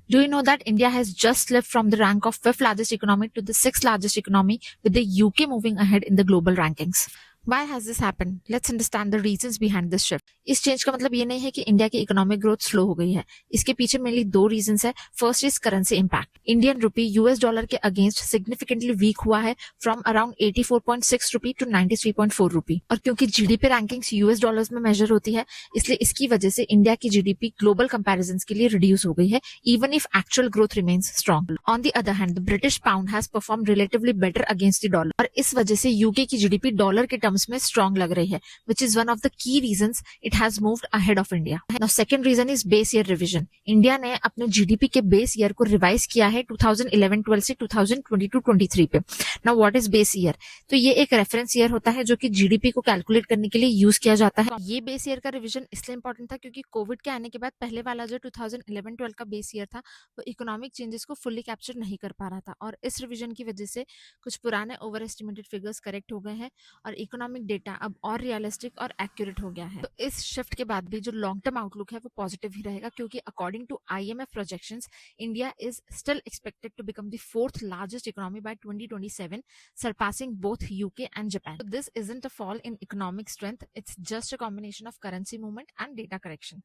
Do you know that India has just slipped from the rank of fifth largest economy to the sixth largest economy, with the UK moving ahead in the global rankings? Why has this happened? Let's understand the reasons behind this shift. इस change का मतलब ये नहीं है कि India की economic growth slow हो गई है. इसके पीछे मेनली दो रीजंस है. First is currency impact. Indian rupee US dollar के अगेंस्ट सिग्निफिकेंटली वीक हुआ है फ्रॉम अराउंड 84.6 रुपी टू 93.4 रुपी. और क्योंकि जीडीपी रैंकिंग्स यूएस डॉलर्स में मेजर होती है, इसलिए इसकी वजह से इंडिया की जीडीपी ग्लोबल कंपैरिजन के लिए रिड्यूस हो गई है, even if actual growth remains strong. On the other hand, the British pound has perform relatively better against the dollar, और इस वजह से यूके की जीडीपी डॉलर के टर्म्स में स्ट्रॉन्ग लग रही है, which is one of the key reasons it has moved ahead of India. Now second reason is base year revision. India ने अपने जीडीपी के बेस ईयर को रिवाइज किया है 2011-12 से 2022-23 पे. Now what is base year? तो ये एक रेफरेंस ईयर होता है जो कि जीडीपी को कैलकुलेट करने के लिए यूज किया जाता है. ये बेस ईयर का रिवीजन इसलिए इंपॉर्टेंट था क्योंकि कोविड के आने के बाद पहले वाला जो 2011-12 का बेस ईयर था वो इकोनॉमिक चेंजेस को फुल्ली कैप्चर नहीं कर पा रहा था, और इस रिवीजन की वजह से कुछ पुराने ओवर एस्टिमेटेड फिगर्स करेक्ट हो गए हैं और इकोनॉमिक डेटा अब और रियलिस्टिक और एक्यूरेट हो गया है. तो इस शिफ्ट के बाद भी जो लॉन्ग टर्म आउटलुक है वो पॉजिटिव ही रहेगा, क्योंकि according to IMF projections India is still expected to become the fourth largest economy by 2027, surpassing both UK and Japan. So this isn't a fall in economic strength, it's just a combination of currency movement and data correction.